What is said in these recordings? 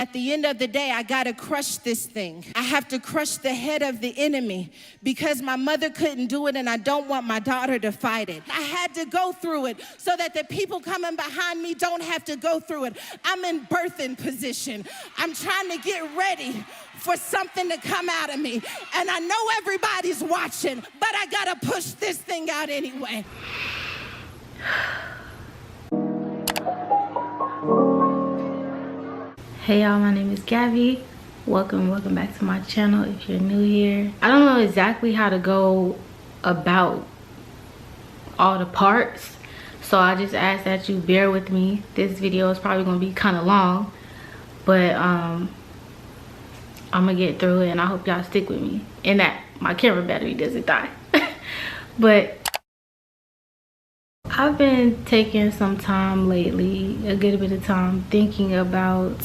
At the end of the day, I gotta crush this thing. I have to crush the head of the enemy because my mother couldn't do it and I don't want my daughter to fight it. I had to go through it so that the people coming behind me don't have to go through it. I'm in birthing position. I'm trying to get ready for something to come out of me. And I know everybody's watching, but I gotta push this thing out anyway. Hey y'all, my name is Gabby. Welcome back to my channel if you're new here. I don't know exactly how to go about all the parts, so I just ask that you bear with me. This video is probably gonna be kind of long, but I'm gonna get through it and I hope y'all stick with me and that my camera battery doesn't die. But I've been taking some time lately, a good bit of time, thinking about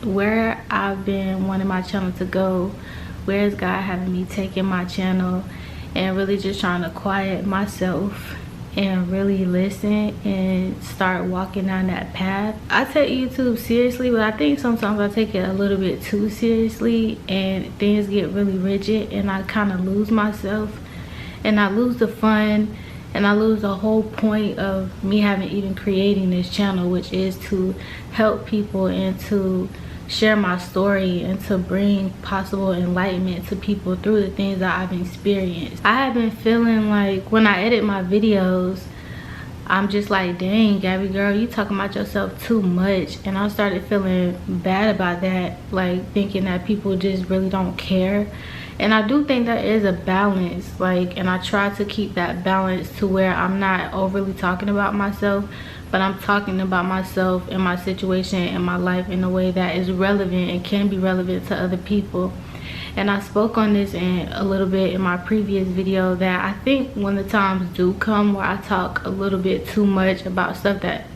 where I've been wanting my channel to go. Where is God having me taking my channel, and really just trying to quiet myself and really listen and start walking down that path. I take YouTube seriously, but I think sometimes I take it a little bit too seriously and things get really rigid and I kind of lose myself and I lose the fun and I lose the whole point of me having even creating this channel, which is to help people and to share my story and to bring possible enlightenment to people through the things that I've experienced. I have been feeling like when I edit my videos, I'm just like, dang, Gabby girl, you talking about yourself too much. And I started feeling bad about that, like thinking that people just really don't care. And I do think there is a balance, like, and I try to keep that balance to where I'm not overly talking about myself, but I'm talking about myself and my situation and my life in a way that is relevant and can be relevant to other people. And I spoke on this in a little bit in my previous video, that I think when the times do come where I talk a little bit too much about stuff that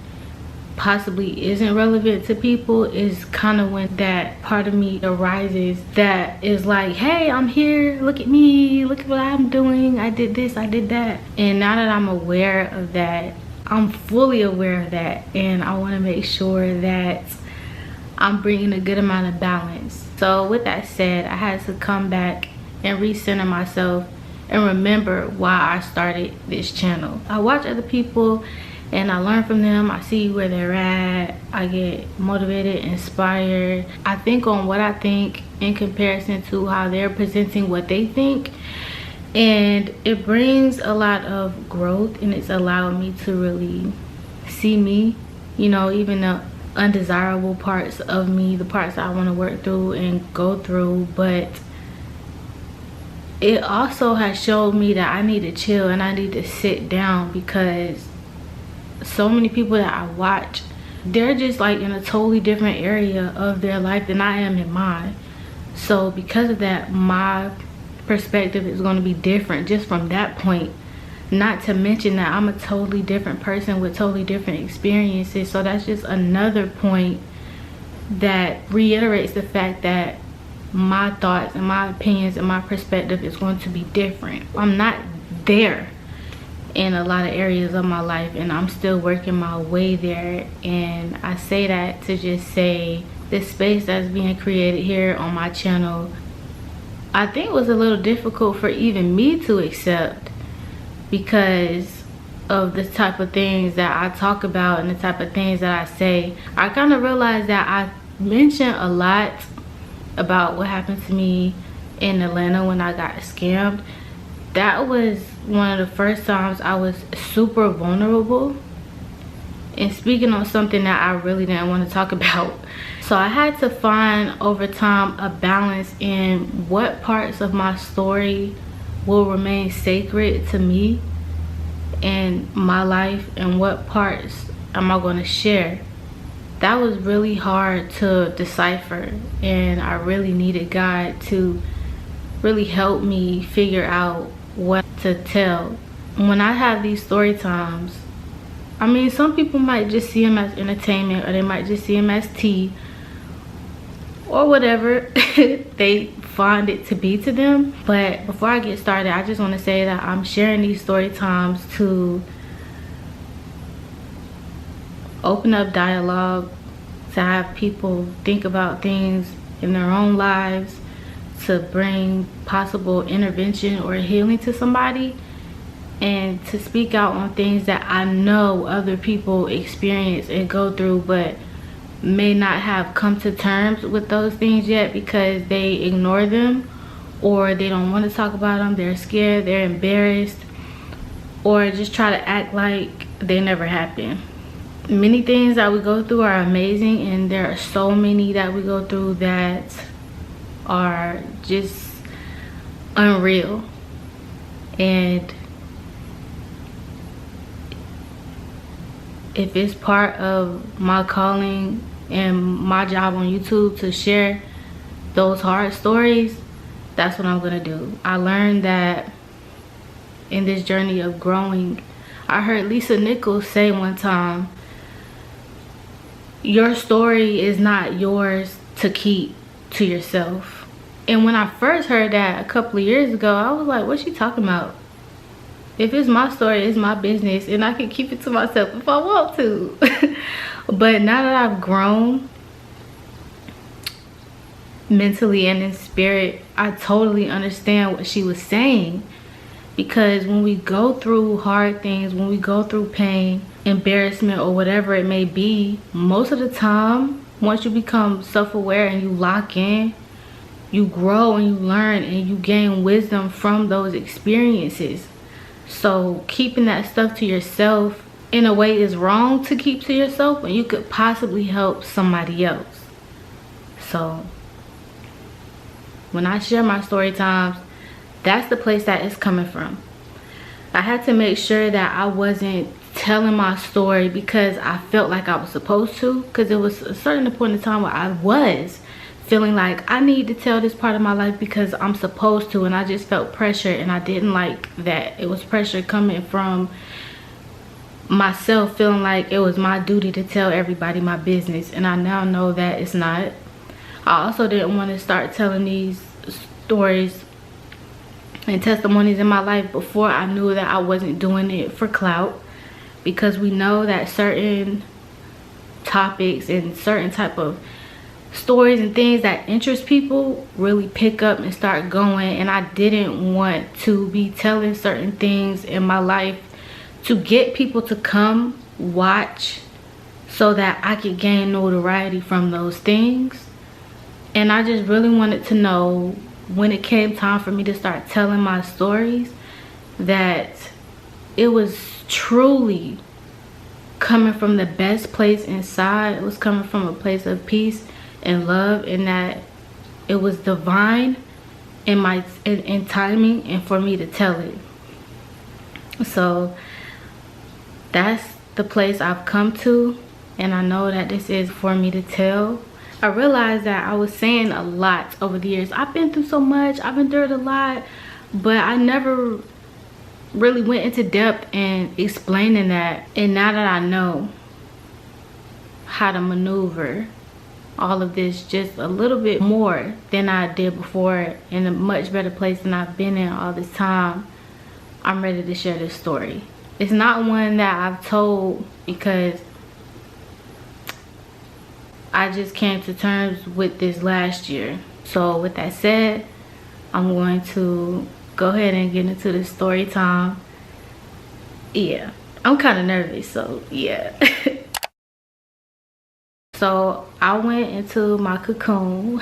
possibly isn't relevant to people, is kind of when that part of me arises that is like, hey, I'm here, look at me, look at what I'm doing, I did this, I did that. And now that I'm aware of that, I'm fully aware of that, and I want to make sure that I'm bringing a good amount of balance. So with that said, I had to come back and recenter myself and remember why I started this channel. I watch other people and I learn from them. I see where they're at. I get motivated, inspired. I think on what I think in comparison to how they're presenting what they think. And it brings a lot of growth, and it's allowed me to really see me, you know, even the undesirable parts of me, the parts that I want to work through and go through. But it also has showed me that I need to chill and I need to sit down, because so many people that I watch, they're just like in a totally different area of their life than I am in mine. So because of that, my perspective is going to be different just from that point. Not to mention that I'm a totally different person with totally different experiences. So that's just another point that reiterates the fact that my thoughts and my opinions and my perspective is going to be different. I'm not there in a lot of areas of my life, and I'm still working my way there. And I say that to just say this space that's being created here on my channel, I think was a little difficult for even me to accept, because of the type of things that I talk about and the type of things that I say. I kind of realized that I mentioned a lot about what happened to me in Atlanta when I got scammed. That was one of the first times I was super vulnerable and speaking on something that I really didn't want to talk about. So I had to find over time a balance in what parts of my story will remain sacred to me and my life, and what parts am I going to share. That was really hard to decipher, and I really needed God to really help me figure out what to tell. When I have these story times, I mean, some people might just see them as entertainment, or they might just see them as tea, or whatever they find it to be to them. But before I get started, I just want to say that I'm sharing these story times to open up dialogue, to have people think about things in their own lives, to bring possible intervention or healing to somebody, and to speak out on things that I know other people experience and go through, but may not have come to terms with those things yet because they ignore them, or they don't want to talk about them, they're scared, they're embarrassed, or just try to act like they never happened. Many things that we go through are amazing, and there are so many that we go through that are just unreal. And if it's part of my calling and my job on YouTube to share those hard stories, that's what I'm gonna do. I learned that in this journey of growing. I heard Lisa Nichols say one time, your story is not yours to keep to yourself. And when I first heard that a couple of years ago, I was like, what's she talking about? If it's my story, it's my business, and I can keep it to myself if I want to. But now that I've grown mentally and in spirit, I totally understand what she was saying. Because when we go through hard things, when we go through pain, embarrassment, or whatever it may be, most of the time, once you become self-aware and you lock in, you grow and you learn and you gain wisdom from those experiences. So keeping that stuff to yourself in a way is wrong to keep to yourself when you could possibly help somebody else. So when I share my story times, that's the place that it's coming from. I had to make sure that I wasn't telling my story because I felt like I was supposed to, because it was a certain point in time where I was feeling like I need to tell this part of my life because I'm supposed to, and I just felt pressure, and I didn't like that. It was pressure coming from myself, feeling like it was my duty to tell everybody my business, and I now know that it's not. I also didn't want to start telling these stories and testimonies in my life before I knew that I wasn't doing it for clout, because we know that certain topics and certain type of stories and things that interest people really pick up and start going, and I didn't want to be telling certain things in my life to get people to come watch so that I could gain notoriety from those things. And I just really wanted to know, when it came time for me to start telling my stories, that it was truly coming from the best place inside. It was coming from a place of peace and love, and that it was divine in timing and for me to tell it. So that's the place I've come to, and I know that this is for me to tell. I realized that I was saying a lot over the years. I've been through so much, I've endured a lot, but I never really went into depth in explaining that. And now that I know how to maneuver all of this just a little bit more than I did before, in a much better place than I've been in all this time, I'm ready to share this story. It's not one that I've told because I just came to terms with this last year. So with that said, I'm going to go ahead and get into the story time. Yeah, I'm kind of nervous, so yeah. So I went into my cocoon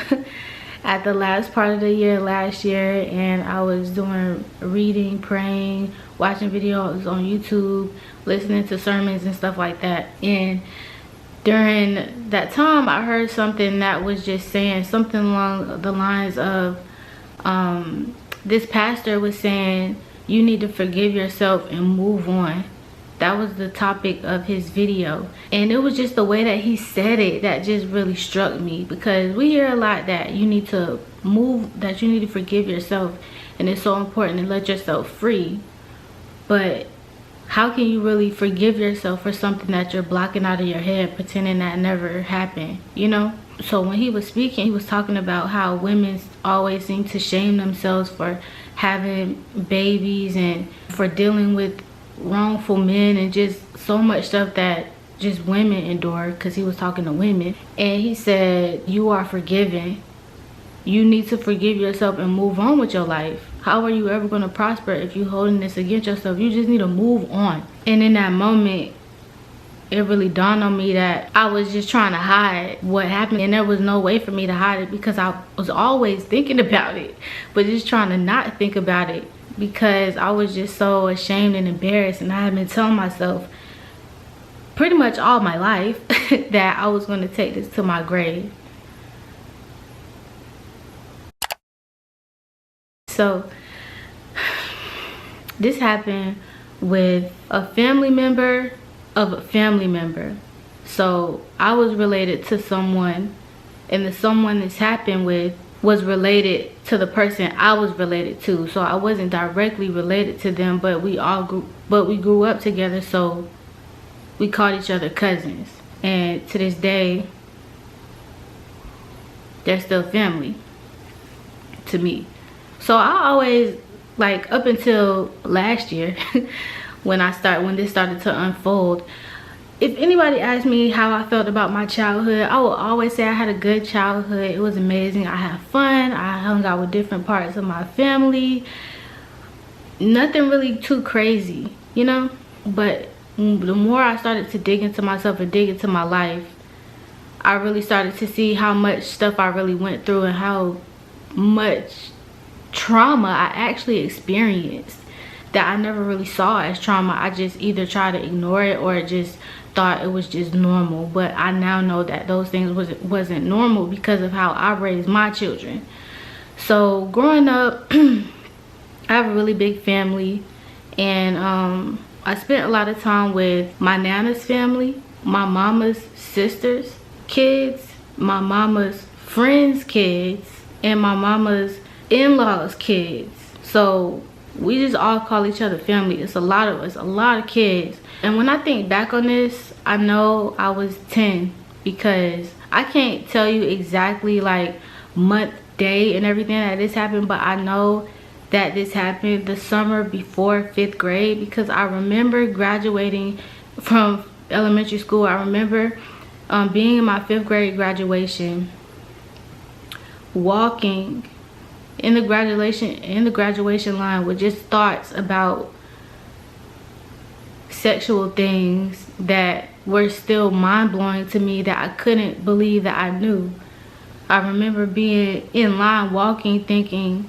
at the last part of the year last year, and I was doing reading, praying, watching videos on YouTube, listening to sermons and stuff like that. And during that time, I heard something that was just saying something along the lines of, this pastor was saying, you need to forgive yourself and move on. That was the topic of his video. And it was just the way that he said it that just really struck me, because we hear a lot that you need to move, that you need to forgive yourself, and it's so important to let yourself free. But how can you really forgive yourself for something that you're blocking out of your head, pretending that never happened, you know? So when he was speaking, he was talking about how women always seem to shame themselves for having babies and for dealing with wrongful men, and just so much stuff that just women endure, because he was talking to women. And he said, you are forgiven. You need to forgive yourself and move on with your life. How are you ever going to prosper if you're holding this against yourself? You just need to move on. And in that moment, it really dawned on me that I was just trying to hide what happened, and there was no way for me to hide it, because I was always thinking about it, but just trying to not think about it, because I was just so ashamed and embarrassed. And I had been telling myself pretty much all my life that I was going to take this to my grave. So this happened with a family member of a family member. So I was related to someone, and the someone this happened with was related to the person I was related to. So I wasn't directly related to them, but we grew up together, so we called each other cousins. And to this day, they're still family to me. So I always, like, up until last year when this started to unfold, if anybody asked me how I felt about my childhood, I will always say I had a good childhood. It was amazing. I had fun. I hung out with different parts of my family. Nothing really too crazy, you know? But the more I started to dig into myself and dig into my life, I really started to see how much stuff I really went through and how much trauma I actually experienced that I never really saw as trauma. I just either tried to ignore it or just thought it was just normal. But I now know that those things wasn't normal because of how I raised my children. So growing up, I have a really big family, and I spent a lot of time with my nana's family, my mama's sisters' kids, my mama's friends' kids, and my mama's in-laws' kids. So we just all call each other family. It's a lot of us, a lot of kids. And when I think back on this, I know I was 10, because I can't tell you exactly like month, day, and everything that this happened, but I know that this happened the summer before 5th grade, because I remember graduating from elementary school. I remember being in my 5th grade graduation, walking in the graduation line with just thoughts about sexual things that were still mind-blowing to me, that I couldn't believe that I knew. I remember being in line walking, thinking,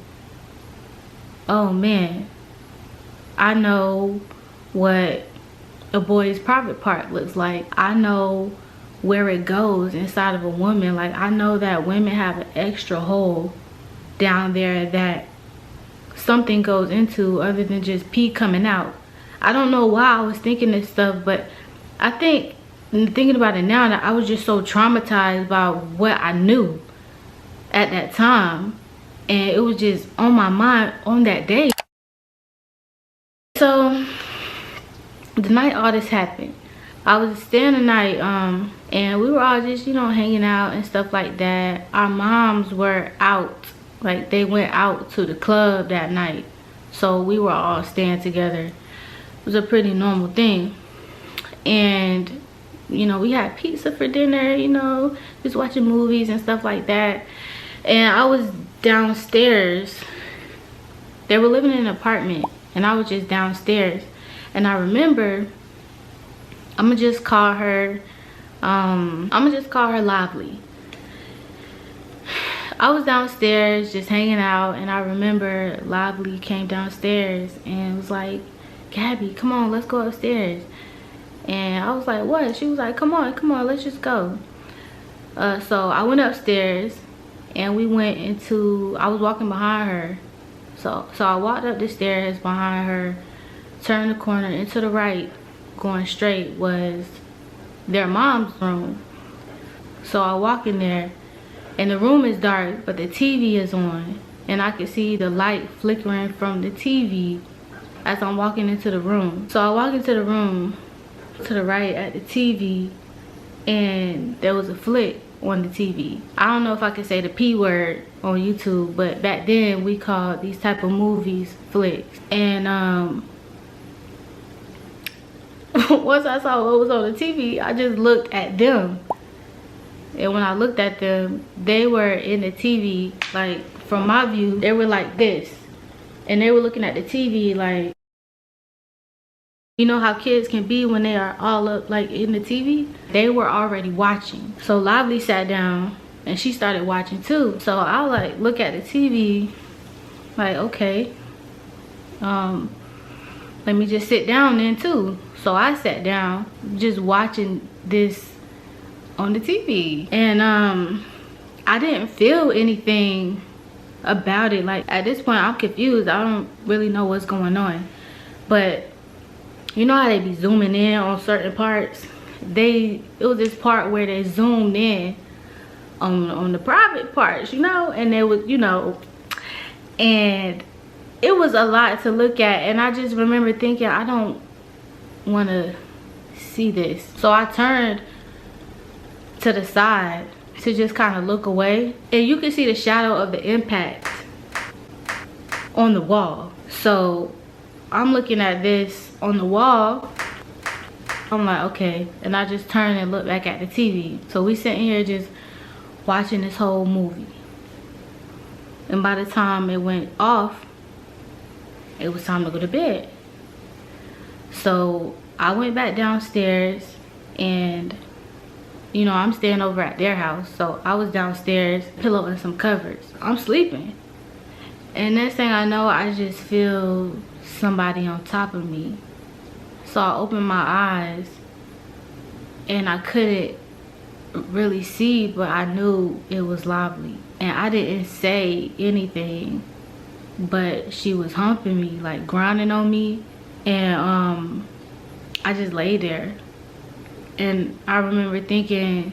oh man, I know what a boy's private part looks like. I know where it goes inside of a woman. Like, I know that women have an extra hole down there that something goes into other than just pee coming out. I don't know why I was thinking this stuff, but I think, thinking about it now, that I was just so traumatized by what I knew at that time, and it was just on my mind on that day. So the night all this happened, I was staying the night, and we were all just, you know, hanging out and stuff like that. Our moms were out, like they went out to the club that night, so we were all staying together. It was a pretty normal thing. And you know, we had pizza for dinner, you know, just watching movies and stuff like that. And I was downstairs. They were living in an apartment, and I was just downstairs. And I remember, I'm gonna just call her Lively. I was downstairs just hanging out, and I remember Lively came downstairs and was like, Gabby, come on, let's go upstairs. And I was like, what? She was like, come on, let's just go. So I went upstairs, and we went into, I was walking behind her. So I walked up the stairs behind her, turned the corner, and to the right, going straight, was their mom's room. So I walk in there, and the room is dark, but the TV is on, and I could see the light flickering from the TV as I'm walking into the room. So I walk into the room to the right at the TV, and there was a flick on the TV. I don't know if I could say the P word on YouTube, but back then we called these type of movies flicks. And once I saw what was on the TV, I just looked at them. And when I looked at them, they were in the TV, like, from my view, they were like this. And they were looking at the TV like, you know how kids can be when they are all up like in the TV? They were already watching. So Lively sat down and she started watching too. So I like look at the TV like, okay, let me just sit down then too. So I sat down just watching this on the TV. And I didn't feel anything about it. Like at this point I'm confused. I don't really know what's going on. But you know how they be zooming in on certain parts? It was this part where they zoomed in on the private parts, you know, and they was, you know, and it was a lot to look at. And I just remember thinking, I don't want to see this. So I turned to the side to just kind of look away, and you can see the shadow of the impact on the wall. So I'm looking at this on the wall. I'm like, okay. And I just turned and looked back at the TV. So we sitting here just watching this whole movie. And by the time it went off, it was time to go to bed. So I went back downstairs, and you know, I'm staying over at their house. So I was downstairs, pillow and some covers. I'm sleeping. And next thing I know, I just feel somebody on top of me. So I opened my eyes and I couldn't really see, but I knew it was Lively. And I didn't say anything, but she was humping me, like grinding on me. And I just lay there. And I remember thinking,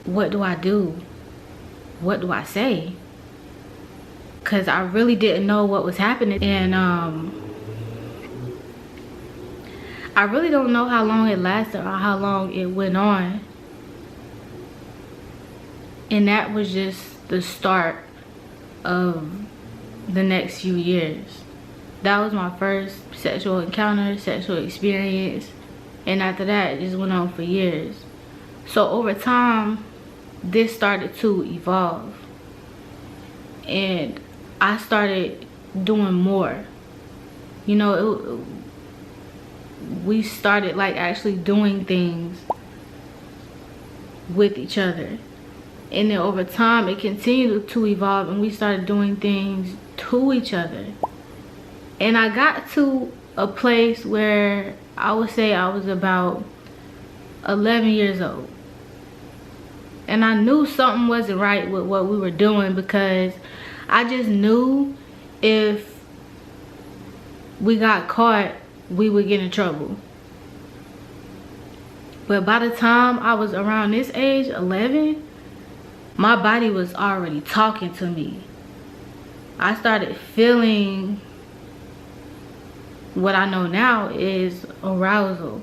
what do I do? What do I say? Because I really didn't know what was happening. And I really don't know how long it lasted or how long it went on. And that was just the start of the next few years. That was my first sexual encounter, sexual experience. And after that, it just went on for years. So over time, this started to evolve. And I started doing more. You know, we started like actually doing things with each other. And then over time, it continued to evolve, and we started doing things to each other. And I got to a place where I would say I was about 11 years old. And I knew something wasn't right with what we were doing, because I just knew if we got caught, we would get in trouble. But by the time I was around this age, 11, my body was already talking to me. I started feeling what I know now is arousal.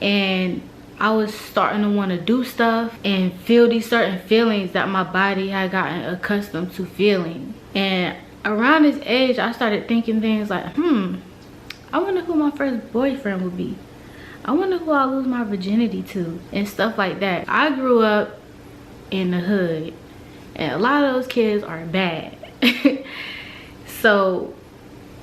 And I was starting to want to do stuff and feel these certain feelings that my body had gotten accustomed to feeling. And around this age, I started thinking things like, I wonder who my first boyfriend would be. I wonder who I'll lose my virginity to, and stuff like that. I grew up in the hood, and a lot of those kids are bad. So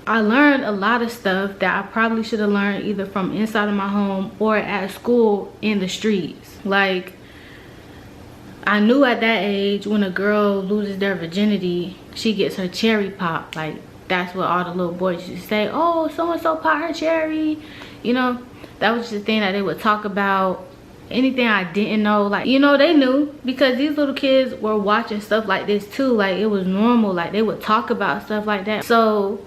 I learned a lot of stuff that I probably should have learned either from inside of my home or at school in the streets. Like, I knew at that age when a girl loses their virginity, she gets her cherry popped. Like, that's what all the little boys used to say. Oh, so-and-so popped her cherry. You know, that was just the thing that they would talk about. Anything I didn't know, like, you know, they knew, because these little kids were watching stuff like this too. Like, it was normal. Like, they would talk about stuff like that. So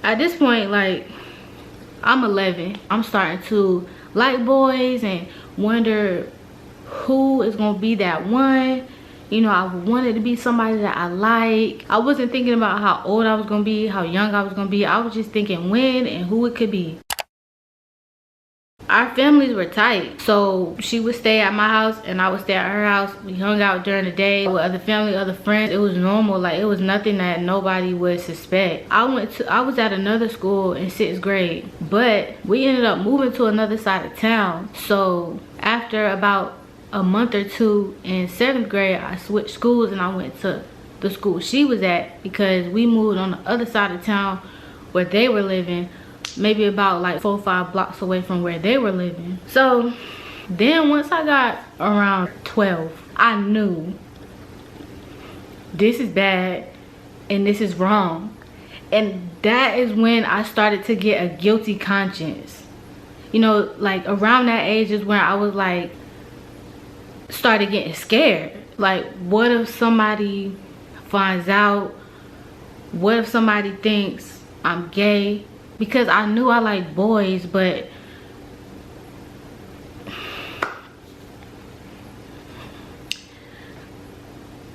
at this point, like, I'm 11. I'm starting to like boys and wonder who is gonna be that one. You know, I wanted to be somebody that I like. I wasn't thinking about how old I was gonna be, how young I was gonna be. I was just thinking when and who it could be. our families were tight. So she would stay at my house and I would stay at her house. We hung out during the day with other family, other friends. It was normal. Like, it was nothing that nobody would suspect. I was at another school in 6th grade, but we ended up moving to another side of town. So after about a month or two in 7th grade, I switched schools and I went to the school she was at, because we moved on the other side of town where they were living, maybe about like 4 or 5 blocks away from where they were living. So then once I got around 12, I knew this is bad and this is wrong. And that is when I started to get a guilty conscience. You know, like around that age is when I was like, started getting scared. Like, what if somebody finds out? What if somebody thinks I'm gay? Because I knew I liked boys, but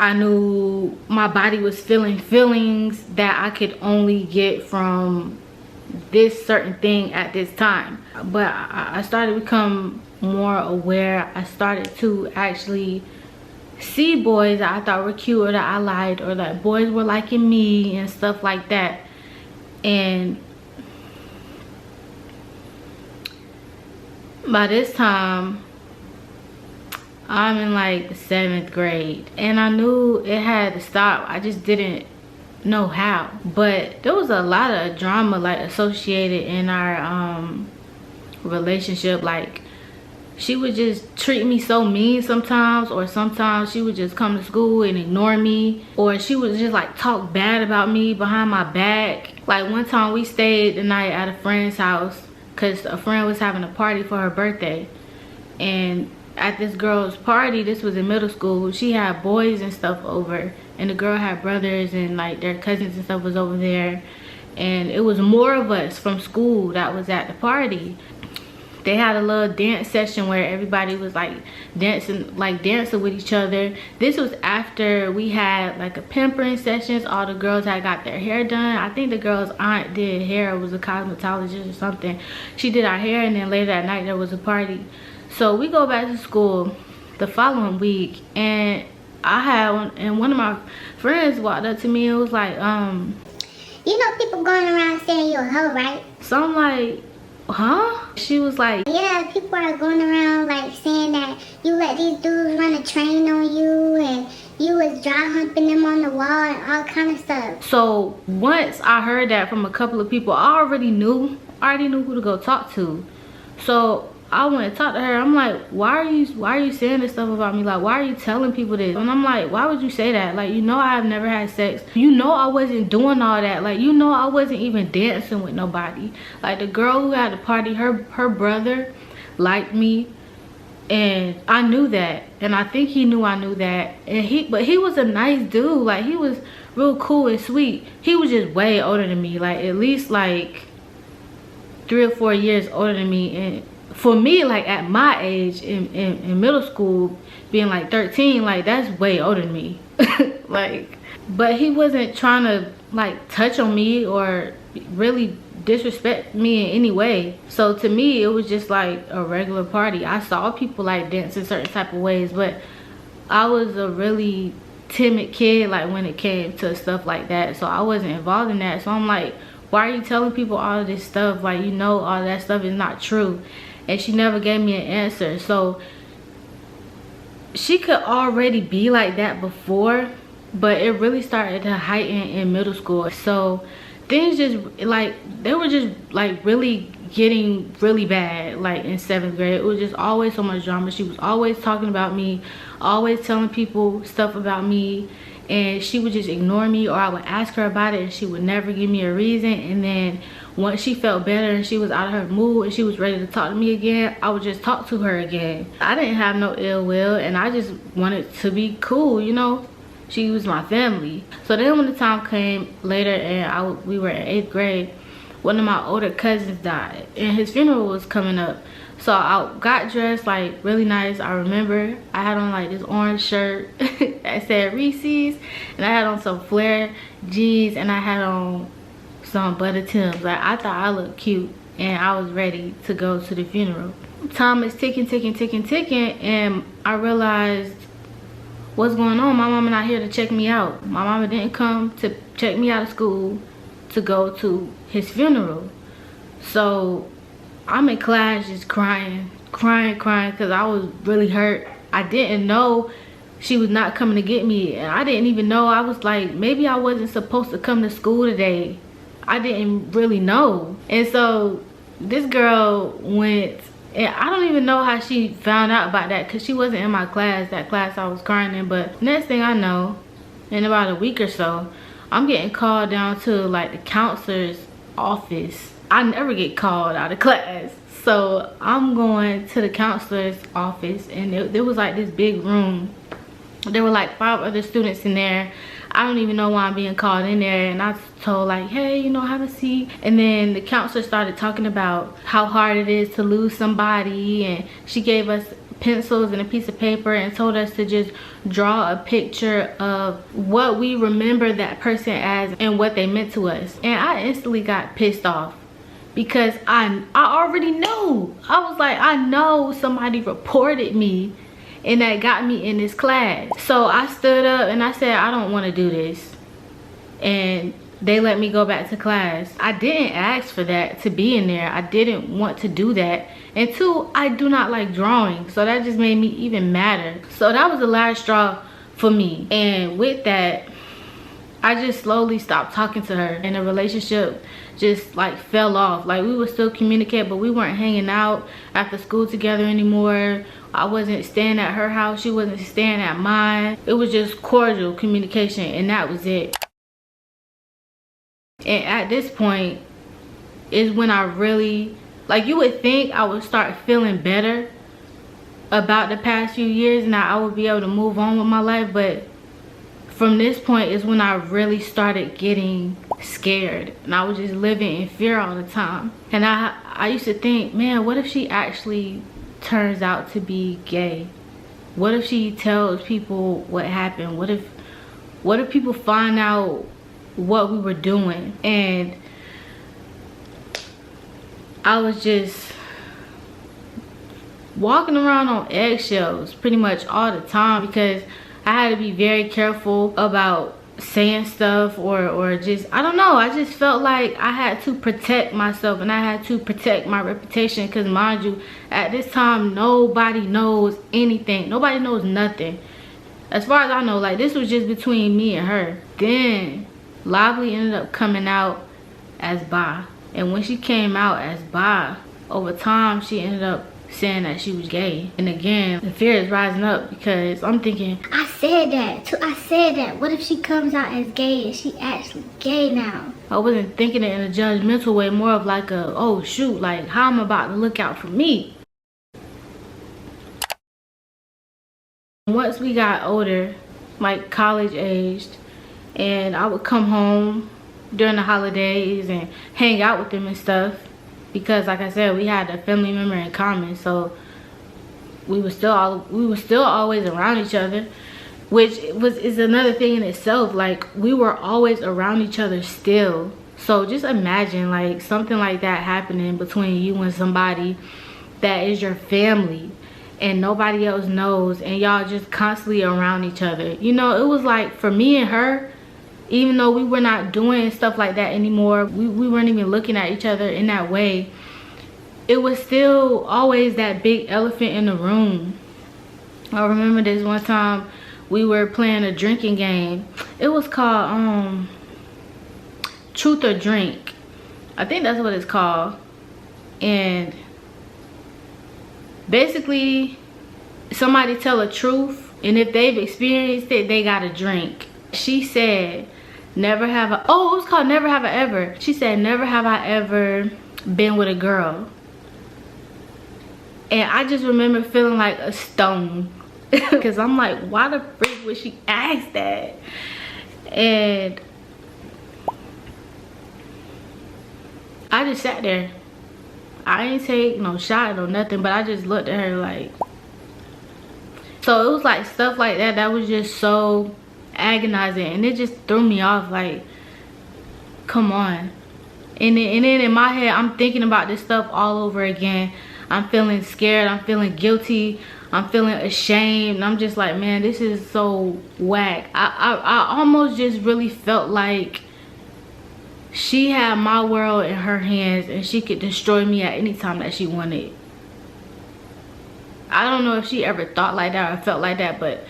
I knew my body was feeling feelings that I could only get from this certain thing at this time. But I started to become more aware. I started to actually see boys that I thought were cute, or that I liked, or that boys were liking me and stuff like that. And by this time, I'm in like the 7th grade, and I knew it had to stop. I just didn't know how. But there was a lot of drama like associated in our relationship. Like, she would just treat me so mean sometimes, or sometimes she would just come to school and ignore me, or she would just like talk bad about me behind my back. Like, one time we stayed the night at a friend's house because a friend was having a party for her birthday, and at this girl's party, this was in middle school, she had boys and stuff over, and the girl had brothers and like their cousins and stuff was over there, and it was more of us from school that was at the party. They had a little dance session where everybody was like dancing with each other. This was after we had like a pampering sessions. All the girls had got their hair done. I think the girl's aunt did hair, was a cosmetologist or something. She did our hair, and then later that night there was a party. So we go back to school the following week, and one of my friends walked up to me and was like, you know people going around saying you're a hoe, right? So I'm like, huh? She was like, yeah, people are going around like saying that you let these dudes run a train on you, and you was dry humping them on the wall and all kind of stuff. So once I heard that from a couple of people, I already knew who to go talk to. So I went and talked to her. I'm like, why are you saying this stuff about me? Like, why are you telling people this? And I'm like, why would you say that? Like, you know I have never had sex. You know I wasn't doing all that. Like, you know I wasn't even dancing with nobody. Like, the girl who had the party, her brother liked me, and I knew that, and I think he knew I knew that. And but he was a nice dude. Like, he was real cool and sweet. He was just way older than me, like at least like 3 or 4 years older than me. And for me, like at my age in middle school, being like 13, like that's way older than me. Like, but he wasn't trying to like touch on me or really disrespect me in any way. So to me, it was just like a regular party. I saw people like dance in certain type of ways, but I was a really timid kid like when it came to stuff like that, so I wasn't involved in that. So I'm like, why are you telling people all of this stuff? Like, you know all that stuff is not true. And she never gave me an answer. So she could already be like that before, but it really started to heighten in middle school. So things just like, they were just like really getting really bad. Like in 7th grade, it was just always so much drama. She was always talking about me, always telling people stuff about me, and she would just ignore me, or I would ask her about it and she would never give me a reason. And then once she felt better and she was out of her mood and she was ready to talk to me again, I would just talk to her again. I didn't have no ill will, and I just wanted to be cool, you know. She was my family. So then when the time came later and we were in 8th grade, one of my older cousins died and his funeral was coming up. So I got dressed like really nice. I remember I had on like this orange shirt that said Reese's, and I had on some flare jeans, and I had on some butter Timbs. Like, I thought I looked cute, and I was ready to go to the funeral. time is ticking, and I realized what's going on. My mama not here to check me out. My mama didn't come to check me out of school to go to his funeral. So I'm in class just crying because I was really hurt. I didn't know she was not coming to get me, and I didn't even know. I was like, maybe I wasn't supposed to come to school today. I didn't really know. And so this girl went, and I don't even know how she found out about that, because she wasn't in my class, that class I was crying in. But next thing I know, in about a week or so, I'm getting called down to like the counselor's office. I never get called out of class. So I'm going to the counselor's office, and there was like this big room. There were like 5 other students in there. I don't even know why I'm being called in there, and I was told like, hey, you know, have a seat. And then the counselor started talking about how hard it is to lose somebody, and she gave us pencils and a piece of paper and told us to just draw a picture of what we remember that person as and what they meant to us. And I instantly got pissed off, because I already knew. I was like, I know somebody reported me and that got me in this class. So I stood up and I said, I don't want to do this. And they let me go back to class. I didn't ask for that, to be in there. I didn't want to do that. And 2, I do not like drawing. So that just made me even madder. So that was the last straw for me. And with that, I just slowly stopped talking to her, and the relationship just like fell off. Like, we would still communicate, but we weren't hanging out after school together anymore. I wasn't staying at her house, she wasn't staying at mine. It was just cordial communication, and that was it. And at this point is when I really, like, you would think I would start feeling better about the past few years and I would be able to move on with my life, but from this point is when I really started getting scared, and I was just living in fear all the time. And I used to think, man, what if she actually turns out to be gay? What if she tells people what happened? What if people find out what we were doing? And I was just walking around on eggshells pretty much all the time, because I had to be very careful about saying stuff or just, I don't know, I just felt like I had to protect myself and I had to protect my reputation, because mind you, at this time nobody knows anything, nobody knows nothing as far as I know. Like, this was just between me and her. Then Lively ended up coming out as bi, and when she came out as bi, over time she ended up saying that she was gay. And again, the fear is rising up, because I'm thinking, I said that. What if she comes out as gay and she actually gay now? I wasn't thinking it in a judgmental way, more of like a, oh shoot, like how I'm about to look out for me. Once we got older, like college aged, and I would come home during the holidays and hang out with them and stuff, because like I said, we had a family member in common, so we were still always around each other, which is another thing in itself. Like, we were always around each other still. So just imagine like something like that happening between you and somebody that is your family and nobody else knows, and y'all just constantly around each other. You know, it was like, for me and her, even though we were not doing stuff like that anymore, we weren't even looking at each other in that way, it was still always that big elephant in the room. I remember this one time we were playing a drinking game. It was called Truth or Drink, I think that's what it's called. And basically somebody tell a truth, and if they've experienced it, they got a drink. She said, never have I, oh, it was called Never Have I Ever. She said, never have I ever been with a girl. And I just remember feeling like a stone, because I'm like, why the freak would she ask that? And I just sat there. I ain't take no shot or nothing, but I just looked at her like. So it was like stuff like that that was just so agonizing, and it just threw me off. Like, come on. And then in my head, I'm thinking about this stuff all over again. I'm feeling scared, I'm feeling guilty, I'm feeling ashamed. I'm just like, man, this is so whack. I almost just really felt like she had my world in her hands and she could destroy me at any time that she wanted. I don't know if she ever thought like that or felt like that, but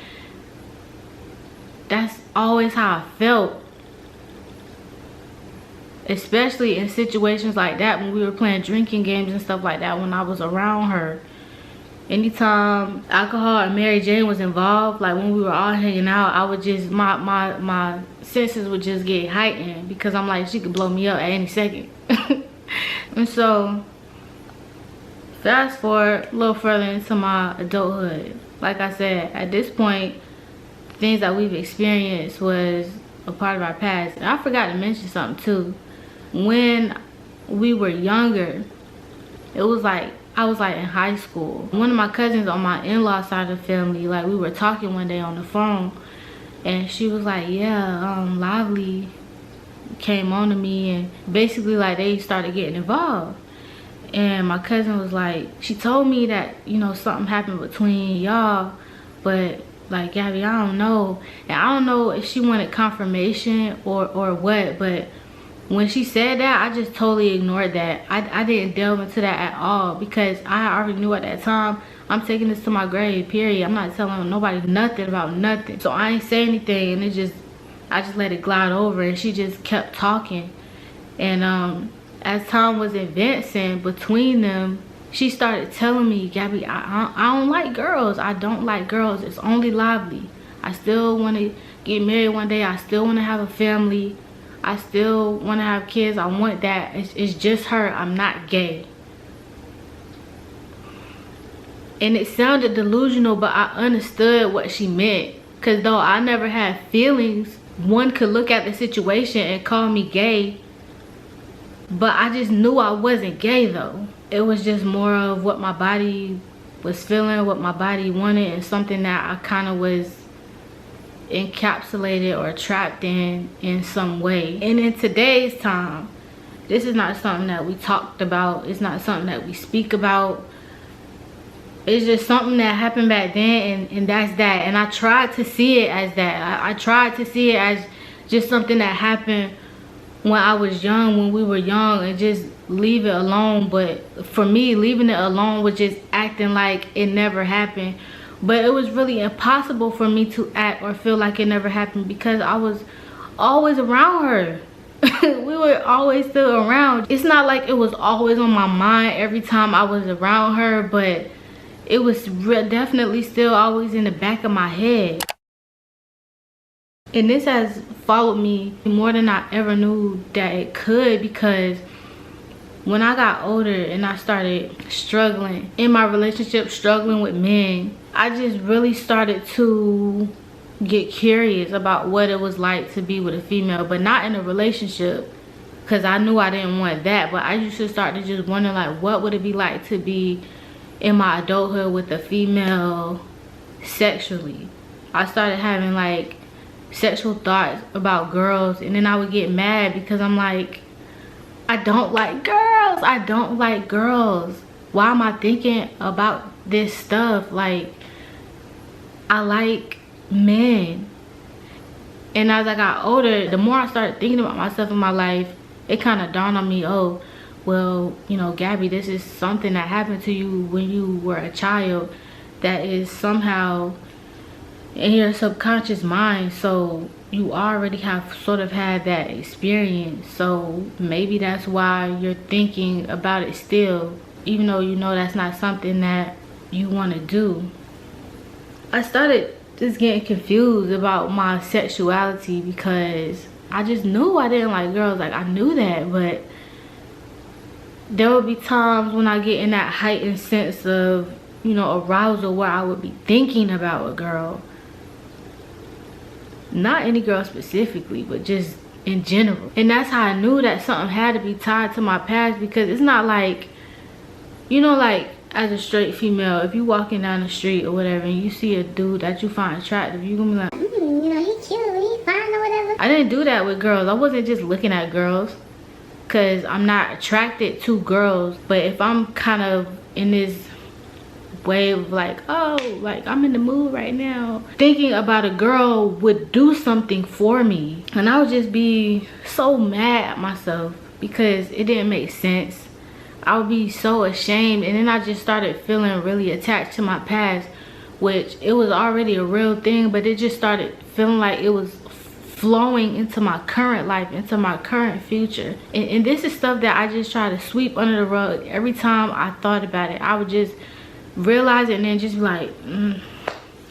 that's always how I felt. Especially in situations like that when we were playing drinking games and stuff like that when I was around her. Anytime alcohol and Mary Jane was involved, like when we were all hanging out, I would just, my senses would just get heightened because I'm like, she could blow me up at any second. And so, fast forward a little further into my adulthood. Like I said, at this point, things that we've experienced was a part of our past. And I forgot to mention something too. When we were younger, it was like, I was like in high school. One of my cousins on my in-law side of the family, like we were talking one day on the phone and she was like, yeah, Lively came on to me and basically like they started getting involved. And my cousin was like, she told me that, you know, something happened between y'all, but like, Gabby, I don't know. And I don't know if she wanted confirmation or what, but when she said that, I just totally ignored that. I didn't delve into that at all because I already knew at that time, I'm taking this to my grave, period. I'm not telling nobody nothing about nothing. So I ain't say anything and I just let it glide over and she just kept talking. And as time was advancing between them, she started telling me, Gabby, I don't like girls. I don't like girls. It's only Lively. I still want to get married one day. I still want to have a family. I still want to have kids. I want that. It's just her. I'm not gay. And it sounded delusional, but I understood what she meant. Because though I never had feelings, one could look at the situation and call me gay. But I just knew I wasn't gay though. It was just more of what my body was feeling, what my body wanted, and something that I kind of was encapsulated or trapped in some way. And in today's time, this is not something that we talked about. It's not something that we speak about. It's just something that happened back then, and that's that. And I tried to see it as that. I tried to see it as just something that happened when I was young, when we were young, and just leave it alone. But for me, leaving it alone was just acting like it never happened. But it was really impossible for me to act or feel like it never happened because I was always around her. We were always still around. It's not like it was always on my mind every time I was around her, but it was definitely still always in the back of my head. And this has followed me more than I ever knew that it could, because when I got older and I started struggling in my relationship, struggling with men, I just really started to get curious about what it was like to be with a female, but not in a relationship, because I knew I didn't want that. But I used to start to just wonder, like, what would it be like to be in my adulthood with a female sexually. I started having like sexual thoughts about girls, and then I would get mad because I'm like, I don't like girls. I don't like girls. Why am I thinking about this stuff? Like, I like men. And as I got older, the more I started thinking about myself in my life, it kind of dawned on me, oh, well, you know, Gabby, this is something that happened to you when you were a child that is somehow in your subconscious mind. So you already have sort of had that experience. So maybe that's why you're thinking about it still, even though you know that's not something that you want to do. I started just getting confused about my sexuality because I just knew I didn't like girls. Like, I knew that, but there would be times when I get in that heightened sense of, you know, arousal where I would be thinking about a girl. Not any girl specifically, but just in general. And that's how I knew that something had to be tied to my past, because it's not like, you know, like as a straight female, if you walking down the street or whatever and you see a dude that you find attractive, you gonna be like, you know, he cute, he fine or whatever. I didn't do that with girls. I wasn't just looking at girls because I'm not attracted to girls. But if I'm kind of in this wave of like, oh, like I'm in the mood right now, thinking about a girl would do something for me, and I would just be so mad at myself because it didn't make sense. I would be so ashamed, and then I just started feeling really attached to my past, which it was already a real thing, but it just started feeling like it was flowing into my current life, into my current future. And this is stuff that I just try to sweep under the rug. Every time I thought about it, I would just realize it and then just be like,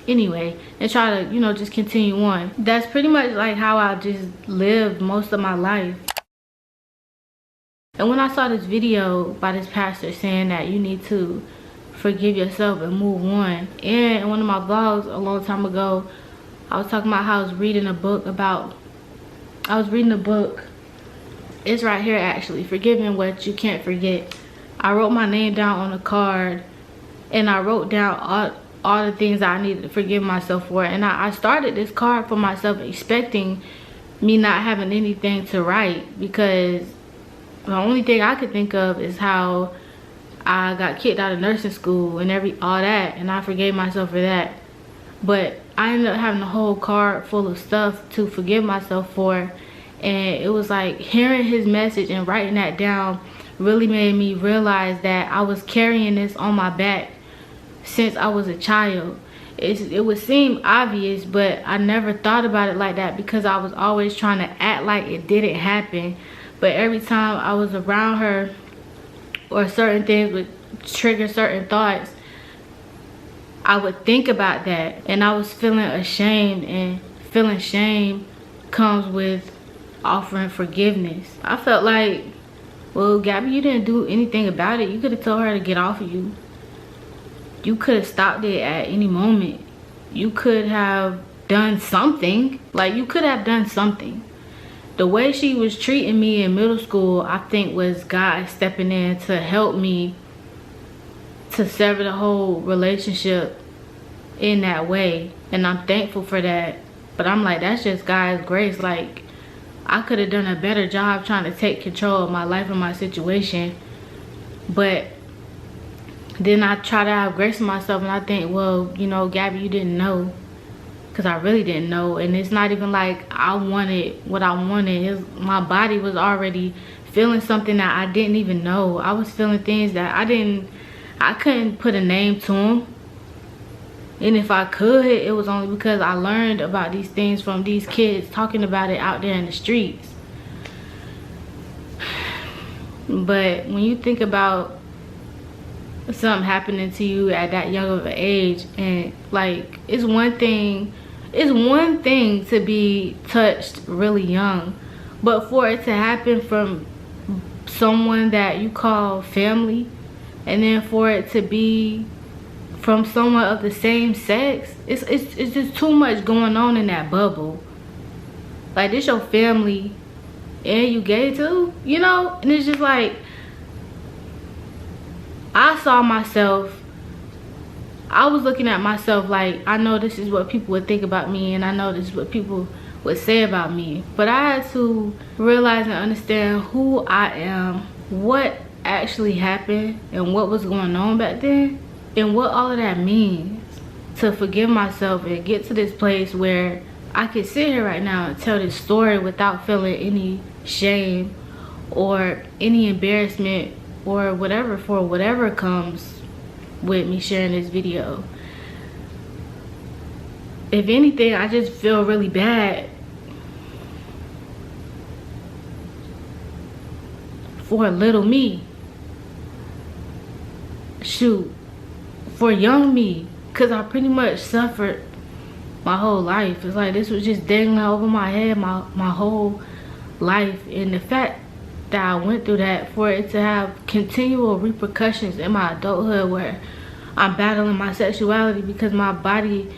anyway, and try to, you know, just continue on. That's pretty much like how I just lived most of my life. And when I saw this video by this pastor saying that you need to forgive yourself and move on, and in one of my vlogs a long time ago, I was talking about how I was reading a book about, it's right here actually, Forgiving What You Can't Forget. I wrote my name down on a card, and I wrote down all the things I needed to forgive myself for. And I started this card for myself expecting me not having anything to write, because the only thing I could think of is how I got kicked out of nursing school and all that, and I forgave myself for that. But I ended up having a whole card full of stuff to forgive myself for, and it was like hearing his message and writing that down really made me realize that I was carrying this on my back since I was a child. It would seem obvious, but I never thought about it like that because I was always trying to act like it didn't happen. But every time I was around her, or certain things would trigger certain thoughts, I would think about that, and I was feeling ashamed, and feeling shame comes with offering forgiveness. I felt like, well, Gabby, you didn't do anything about it. You could have told her to get off of you. You could have stopped it at any moment. You could have done something. Like, you could have done something. The way she was treating me in middle school, I think was God stepping in to help me to sever the whole relationship in that way. And I'm thankful for that. But I'm like, that's just God's grace. Like, I could have done a better job trying to take control of my life and my situation. But then I try to have grace in myself, and I think, well, you know, Gabby, you didn't know. Because I really didn't know. And it's not even like I wanted what I wanted. My body was already feeling something that I didn't even know. I was feeling things that I couldn't put a name to them. And if I could, it was only because I learned about these things from these kids talking about it out there in the streets. But when you think about something happening to you at that young of an age, and like, it's one thing to be touched really young, but for it to happen from someone that you call family, and then for it to be from someone of the same sex, it's just too much going on in that bubble. Like, this your family and you gay too, you know? And it's just like, I saw myself, I was looking at myself like, I know this is what people would think about me, and I know this is what people would say about me. But I had to realize and understand who I am, what actually happened, and what was going on back then, and what all of that means to forgive myself and get to this place where I can sit here right now and tell this story without feeling any shame or any embarrassment or whatever, for whatever comes with me sharing this video. If anything, I just feel really bad for little me. Shoot, for young me, because I pretty much suffered my whole life. It's like this was just dangling over my head my whole life. And the fact that I went through that, for it to have continual repercussions in my adulthood where I'm battling my sexuality because my body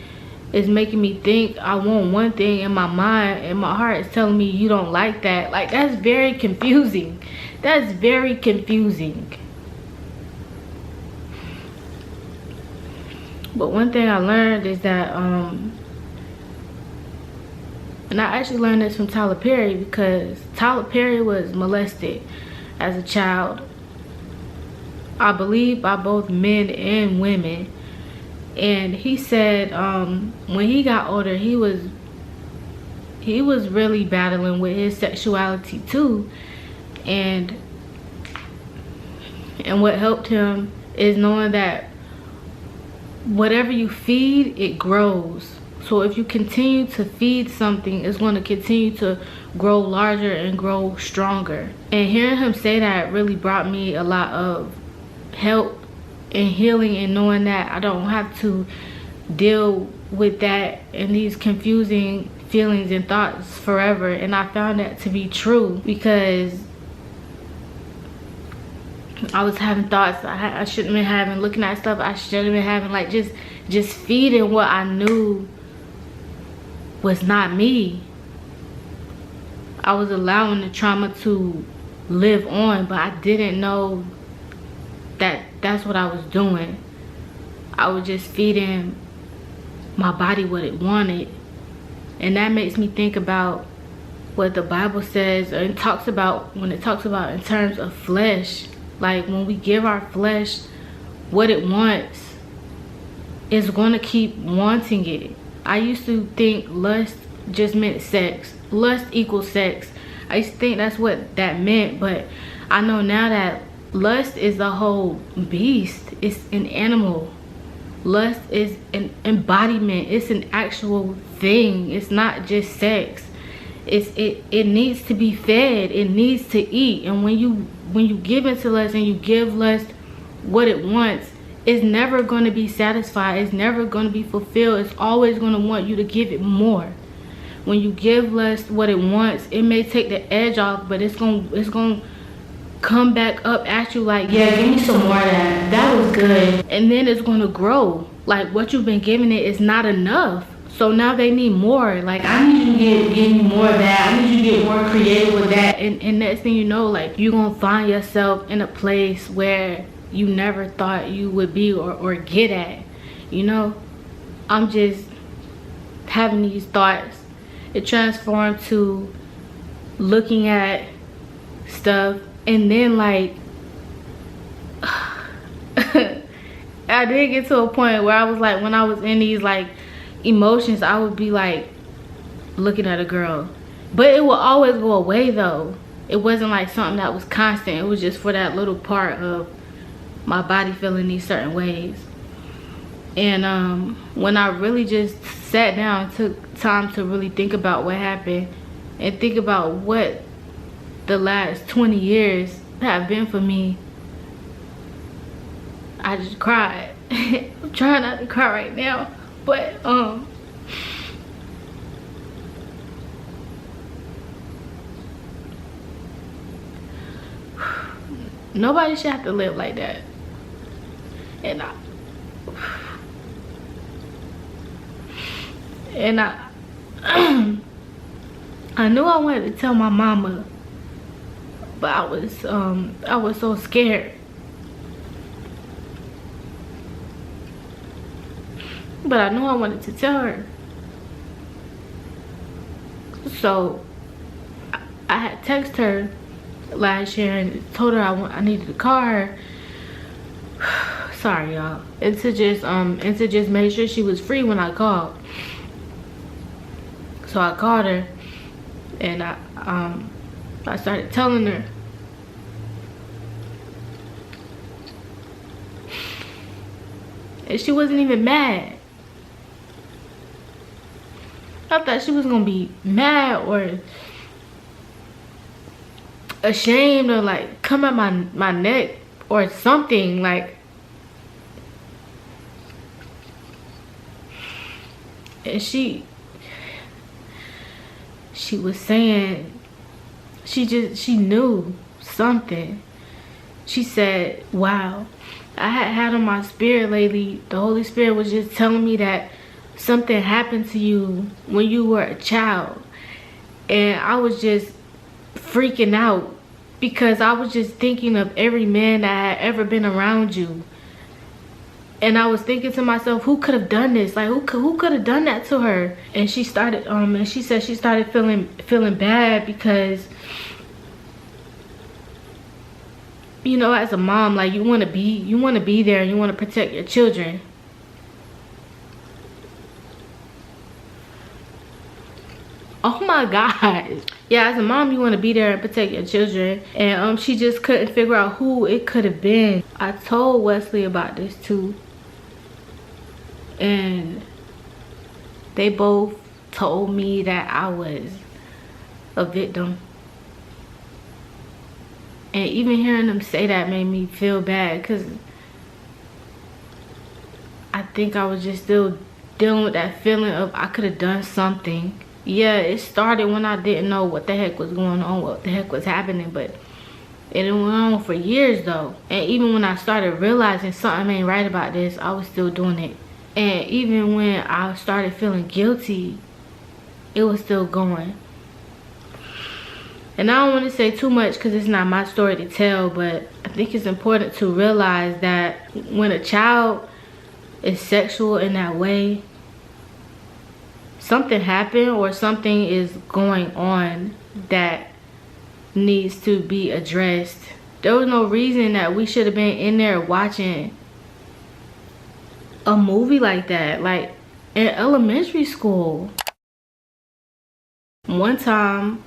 is making me think I want one thing, in my mind and my heart is telling me you don't like that. Like, that's very confusing. That's very confusing. But one thing I learned is that and I actually learned this from Tyler Perry, because Tyler Perry was molested as a child. I believe by both men and women. And he said when he got older, he was really battling with his sexuality too. And what helped him is knowing that whatever you feed, it grows. So if you continue to feed something, it's going to continue to grow larger and grow stronger. And hearing him say that really brought me a lot of help and healing, and knowing that I don't have to deal with that and these confusing feelings and thoughts forever. And I found that to be true, because I was having thoughts I shouldn't have been having, looking at stuff I shouldn't have been having, like just feeding what I knew was not me. I was allowing the trauma to live on, but I didn't know that that's what I was doing. I was just feeding my body what it wanted. And that makes me think about what the Bible says, and it talks about, when it talks about in terms of flesh. Like when we give our flesh what it wants, it's gonna keep wanting it. I used to think lust just meant sex. Lust equals sex. I used to think that's what that meant, but I know now that lust is a whole beast. It's an animal. Lust is an embodiment. It's an actual thing. It's not just sex. It needs to be fed. It needs to eat. And when you give into lust and you give lust what it wants, it's never going to be satisfied. It's never going to be fulfilled. It's always going to want you to give it more. When you give lust what it wants, it may take the edge off, but it's going to come back up at you like, yeah, give me some more of that. That was good. And then it's going to grow. Like what you've been giving it is not enough. So now they need more. Like, I need you to give me more of that. I need you to get more creative with that. And next thing you know, like, you're going to find yourself in a place where you never thought you would be or get at. You know, I'm just having these thoughts. It transformed to looking at stuff, and then like I did get to a point where I was like, when I was in these like emotions, I would be like looking at a girl, but it will always go away though. It wasn't like something that was constant. It was just for that little part of my body feeling these certain ways. And when I really just sat down and took time to really think about what happened and think about what the last 20 years have been for me, I just cried. I'm trying not to cry right now, but nobody should have to live like that. And I knew I wanted to tell my mama, but I was so scared. But I knew I wanted to tell her. So I had texted her last year and told her I needed to call her. Sorry y'all. And to just make sure she was free when I called. So I called her and I started telling her. And she wasn't even mad. I thought she was gonna be mad or ashamed or like come at my neck or something. Like, and she was saying she knew something. She said, wow, I had on my spirit lately, the Holy Spirit was just telling me that something happened to you when you were a child. And I was just freaking out because I was just thinking of every man that had ever been around you. And I was thinking to myself, who could have done this? Like, who could have done that to her? And she started, and she said she started feeling bad because you know, as a mom, like you want to be there and you want to protect your children. Oh my God. Yeah, as a mom, you want to be there and protect your children. And she just couldn't figure out who it could have been. I told Wesley about this too. And they both told me that I was a victim. And even hearing them say that made me feel bad, because I think I was just still dealing with that feeling of I could have done something. Yeah, it started when I didn't know what the heck was going on, what the heck was happening, but it went on for years though. And even when I started realizing something ain't right about this, I was still doing it. And even when I started feeling guilty, it was still going. And I don't want to say too much because it's not my story to tell, but I think it's important to realize that when a child is sexual in that way, something happened or something is going on that needs to be addressed. There was no reason that we should have been in there watching a movie like that, like in elementary school. One time,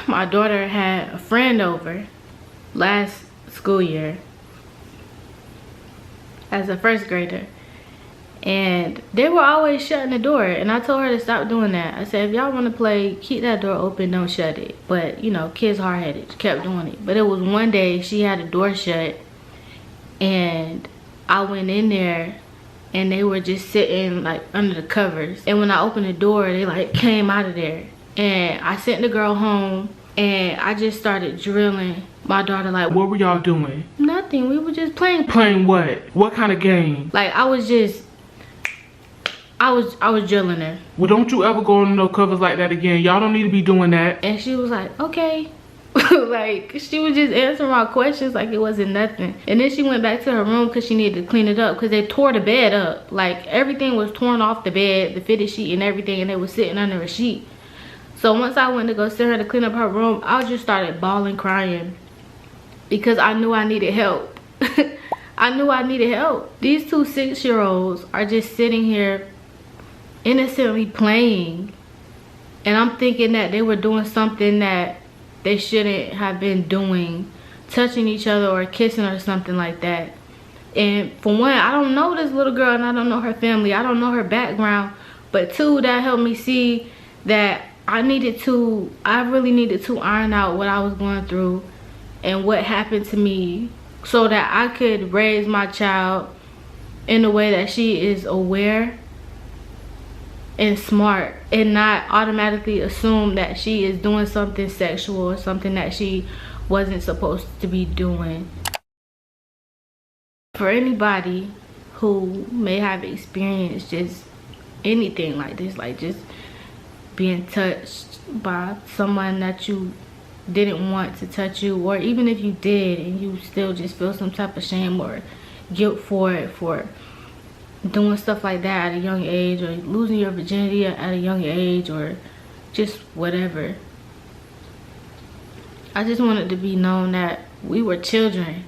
my daughter had a friend over last school year as a first grader. And they were always shutting the door, and I told her to stop doing that. I said, if y'all want to play, keep that door open, don't shut it. But you know, kids hard-headed, kept doing it. But it was one day she had the door shut, and I went in there and they were just sitting like under the covers. And when I opened the door, they like came out of there. And I sent the girl home, and I just started drilling my daughter like, what were y'all doing? Nothing, we were just playing. Playing what? What kind of game? Like I was drilling her. Well, don't you ever go on no covers like that again. Y'all don't need to be doing that. And she was like, okay. Like she was just answering my questions like it wasn't nothing. And then she went back to her room because she needed to clean it up, because they tore the bed up. Like everything was torn off the bed, the fitted sheet and everything, and they was sitting under a sheet. So once I went to go send her to clean up her room, I just started bawling, crying, because I knew I needed help. I knew I needed help. These two 6-year-olds are just sitting here innocently playing, and I'm thinking that they were doing something that they shouldn't have been doing, touching each other or kissing or something like that. And for one, I don't know this little girl and I don't know her family, I don't know her background. But two, that helped me see that I really needed to iron out what I was going through and what happened to me, so that I could raise my child in a way that she is aware and smart, and not automatically assume that she is doing something sexual or something that she wasn't supposed to be doing. For anybody who may have experienced just anything like this, like just being touched by someone that you didn't want to touch you, or even if you did and you still just feel some type of shame or guilt for it, for doing stuff like that at a young age, or losing your virginity at a young age, or just whatever. I just wanted to be known that we were children.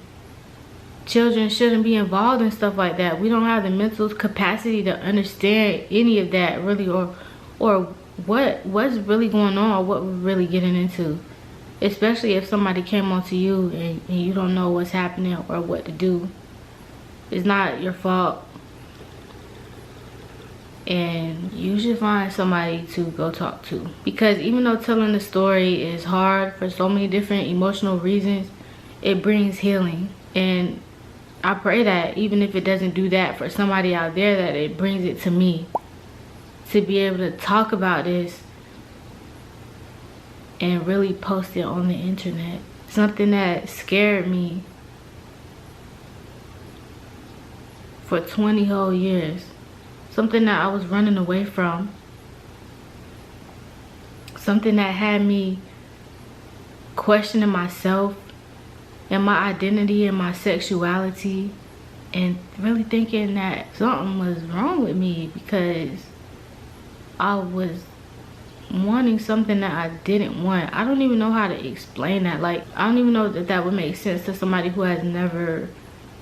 Children shouldn't be involved in stuff like that. We don't have the mental capacity to understand any of that really, or what's really going on, or what we're really getting into. Especially if somebody came onto you and you don't know what's happening or what to do. It's not your fault. And you should find somebody to go talk to, because even though telling the story is hard for so many different emotional reasons, it brings healing. And I pray that even if it doesn't do that for somebody out there, that it brings it to me, to be able to talk about this and really post it on the internet. Something that scared me for 20 whole years. Something that I was running away from. Something that had me questioning myself and my identity and my sexuality, and really thinking that something was wrong with me because I was wanting something that I didn't want. I don't even know how to explain that. Like, I don't even know that that would make sense to somebody who has never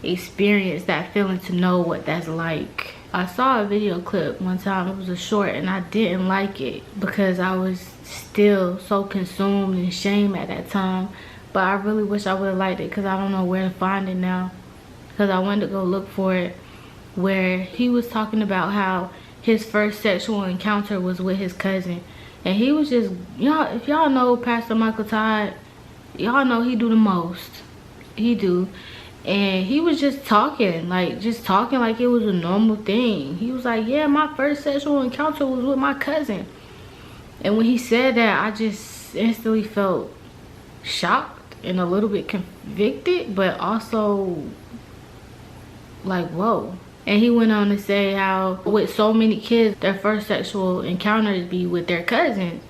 experienced that feeling to know what that's like. I saw a video clip one time. It was a short, and I didn't like it because I was still so consumed in shame at that time. But I really wish I would have liked it because I don't know where to find it now, because I wanted to go look for it, where he was talking about how his first sexual encounter was with his cousin. And he was just, y'all, if y'all know Pastor Michael Todd, y'all know he do the most. He do. And he was just talking like it was a normal thing. He was like, yeah, my first sexual encounter was with my cousin. And when he said that, I just instantly felt shocked and a little bit convicted, but also like, whoa. And he went on to say how with so many kids, their first sexual encounters be with their cousins.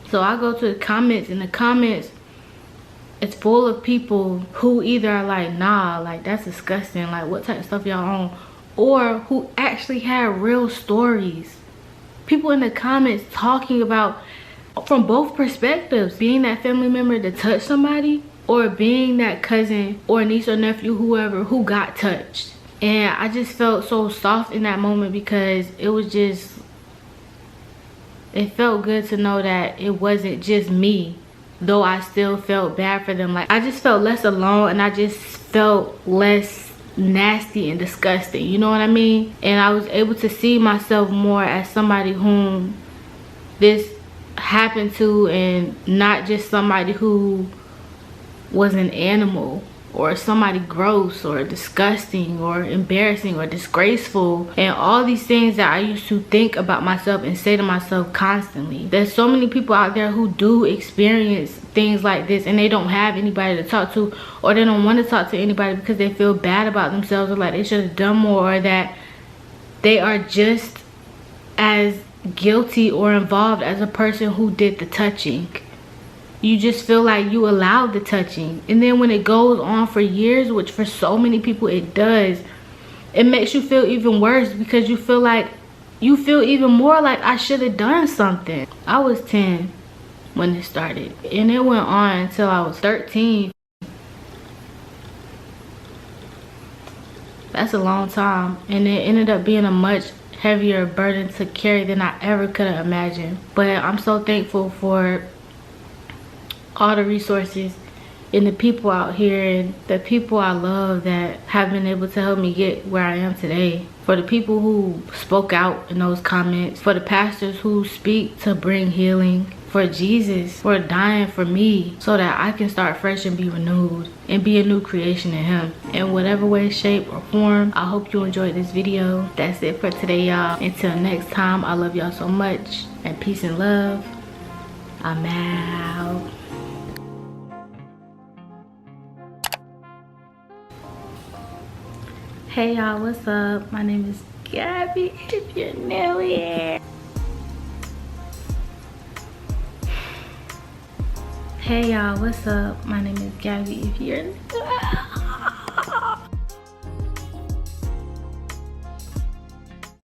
So I go to the comments, and the comments, it's full of people who either are like, nah, like that's disgusting, like what type of stuff y'all on, or who actually had real stories. People in the comments talking about, from both perspectives, being that family member to touch somebody, or being that cousin or niece or nephew, whoever, who got touched. And I just felt so soft in that moment, because it was just, it felt good to know that it wasn't just me, though I still felt bad for them. Like, I just felt less alone, and I just felt less nasty and disgusting, you know what I mean? And I was able to see myself more as somebody whom this happened to, and not just somebody who was an animal, or somebody gross or disgusting or embarrassing or disgraceful, and all these things that I used to think about myself and say to myself constantly. There's so many people out there who do experience things like this, and they don't have anybody to talk to, or they don't want to talk to anybody because they feel bad about themselves, or like they should have done more, or that they are just as guilty or involved as a person who did the touching. You just feel like you allowed the touching, and then when it goes on for years, which for so many people it does, it makes you feel even worse, because you feel even more like I should have done something. I was 10 when it started, and it went on until I was 13. That's a long time, and it ended up being a much heavier burden to carry than I ever could have imagined. But I'm so thankful for all the resources and the people out here, and the people I love that have been able to help me get where I am today. For the people who spoke out in those comments, for the pastors who speak to bring healing, for Jesus for dying for me so that I can start fresh and be renewed and be a new creation in him. In whatever way, shape, or form, I hope you enjoyed this video. That's it for today, y'all. Until next time, I love y'all so much, and peace and love. I'm out. Hey y'all, what's up? My name is Gabby, if you're new here. Hey y'all, what's up? My name is Gabby, if you're new.